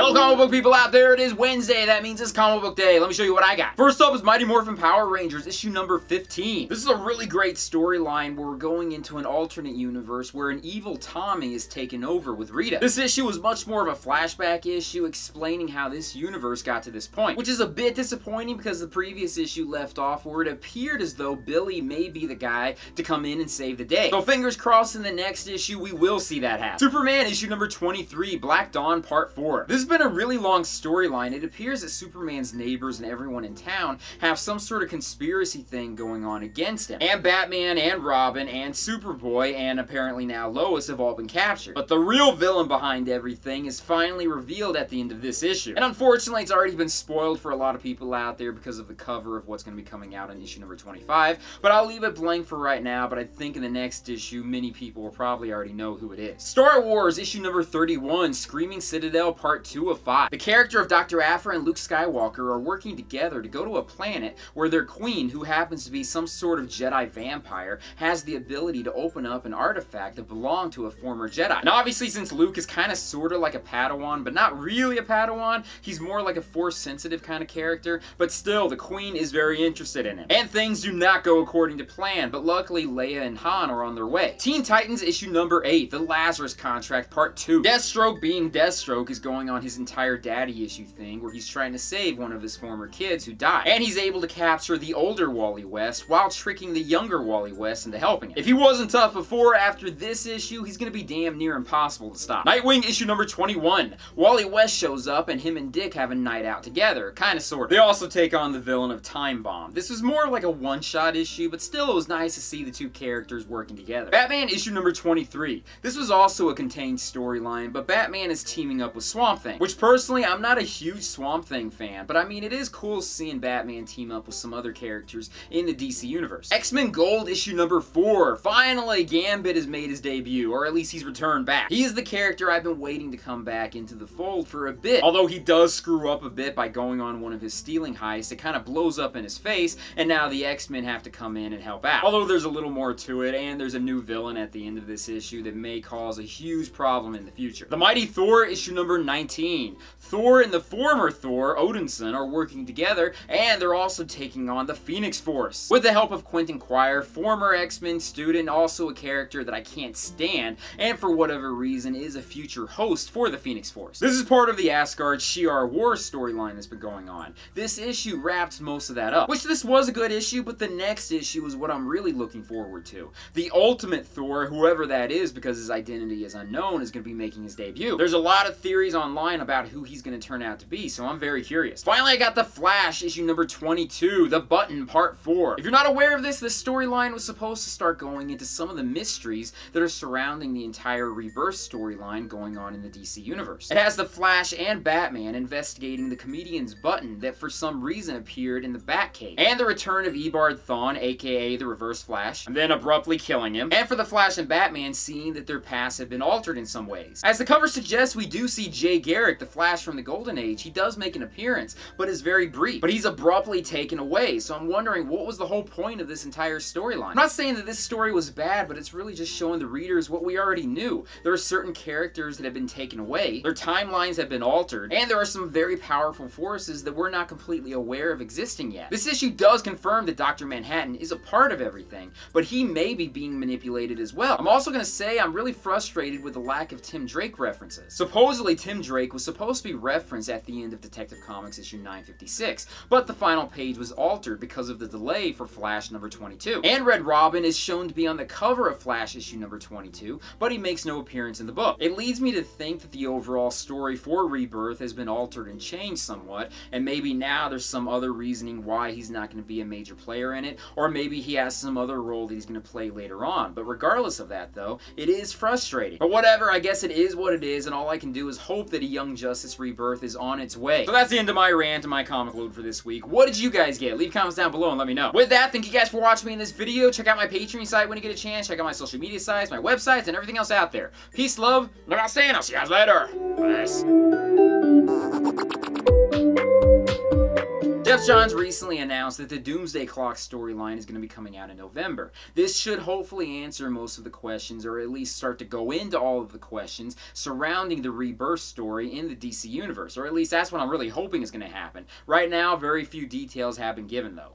Hello comic book people out there, it is Wednesday, that means it's comic book day. Let me show you what I got. First up is Mighty Morphin Power Rangers, issue number 15. This is a really great storyline where we're going into an alternate universe where an evil Tommy is taken over with Rita. This issue was much more of a flashback issue explaining how this universe got to this point, which is a bit disappointing because the previous issue left off where it appeared as though Billy may be the guy to come in and save the day. So fingers crossed in the next issue we will see that happen. Superman issue number 23, Black Dawn Part 4. This has been a really long storyline. It appears that Superman's neighbors and everyone in town have some sort of conspiracy thing going on against him. And Batman and Robin and Superboy and apparently now Lois have all been captured. But the real villain behind everything is finally revealed at the end of this issue. And unfortunately it's already been spoiled for a lot of people out there because of the cover of what's going to be coming out in issue number 25. But I'll leave it blank for right now, but I think in the next issue many people will probably already know who it is. Star Wars issue number 31, Screaming Citadel Part 2 of 5. The character of Dr. Aphra and Luke Skywalker are working together to go to a planet where their queen, who happens to be some sort of Jedi vampire, has the ability to open up an artifact that belonged to a former Jedi. And obviously since Luke is kind of sort of like a Padawan, but not really a Padawan, he's more like a Force-sensitive kind of character, but still the queen is very interested in him. And things do not go according to plan, but luckily Leia and Han are on their way. Teen Titans issue number 8, The Lazarus Contract Part 2. Deathstroke being Deathstroke is going on his entire daddy issue thing where he's trying to save one of his former kids who died. And he's able to capture the older Wally West while tricking the younger Wally West into helping him. If he wasn't tough before, after this issue, he's gonna be damn near impossible to stop. Nightwing issue number 21. Wally West shows up and him and Dick have a night out together. Kinda sorta. They also take on the villain of Time Bomb. This was more like a one-shot issue, but still it was nice to see the two characters working together. Batman issue number 23. This was also a contained storyline, but Batman is teaming up with Swamp Thing, which personally I'm not a huge Swamp Thing fan, but I mean it is cool seeing Batman team up with some other characters in the DC universe. X-Men Gold issue number 4. Finally, Gambit has made his debut, or at least he's returned back. He is the character I've been waiting to come back into the fold for a bit, although he does screw up a bit by going on one of his stealing heists. It kind of blows up in his face, and now the X-Men have to come in and help out. Although there's a little more to it, and there's a new villain at the end of this issue that may cause a huge problem in the future. The Mighty Thor issue number 19. Thor and the former Thor, Odinson, are working together, and they're also taking on the Phoenix Force. With the help of Quentin Quire, former X-Men student, also a character that I can't stand, and for whatever reason is a future host for the Phoenix Force. This is part of the Asgard Shi'ar War storyline that's been going on. This issue wraps most of that up, which this was a good issue, but the next issue is what I'm really looking forward to. The ultimate Thor, whoever that is because his identity is unknown, is going to be making his debut. There's a lot of theories online about who he's going to turn out to be, so I'm very curious. Finally, I got The Flash issue number 22, The Button Part 4. If you're not aware of this storyline was supposed to start going into some of the mysteries that are surrounding the entire Rebirth storyline going on in the DC universe. It has the Flash and Batman investigating the comedian's button that for some reason appeared in the Batcave, and the return of Eobard Thawne, aka the Reverse Flash, and then abruptly killing him, and for the Flash and Batman seeing that their paths have been altered in some ways. As the cover suggests, we do see Jay Garrick, the Flash from the Golden Age. He does make an appearance, but is very brief. But he's abruptly taken away, so I'm wondering what was the whole point of this entire storyline. I'm not saying that this story was bad, but it's really just showing the readers what we already knew. There are certain characters that have been taken away, their timelines have been altered, and there are some very powerful forces that we're not completely aware of existing yet. This issue does confirm that Dr. Manhattan is a part of everything, but he may be being manipulated as well. I'm also going to say I'm really frustrated with the lack of Tim Drake references. Supposedly Tim Drake was supposed to be referenced at the end of Detective Comics issue 956, but the final page was altered because of the delay for Flash number 22. And Red Robin is shown to be on the cover of Flash issue number 22, but he makes no appearance in the book. It leads me to think that the overall story for Rebirth has been altered and changed somewhat, and maybe now there's some other reasoning why he's not going to be a major player in it, or maybe he has some other role that he's going to play later on. But regardless of that though, it is frustrating. But whatever, I guess it is what it is, and all I can do is hope that a Young Justice Rebirth is on its way. So that's the end of my rant and my comic load for this week. What did you guys get? Leave comments down below and let me know. With that, thank you guys for watching me in this video. Check out my Patreon site when you get a chance. Check out my social media sites, my websites, and everything else out there. Peace, love, and I'll see you guys later. Peace. Jeff Johns recently announced that the Doomsday Clock storyline is going to be coming out in November. This should hopefully answer most of the questions, or at least start to go into all of the questions surrounding the Rebirth story in the DC Universe, or at least that's what I'm really hoping is going to happen. Right now, very few details have been given, though.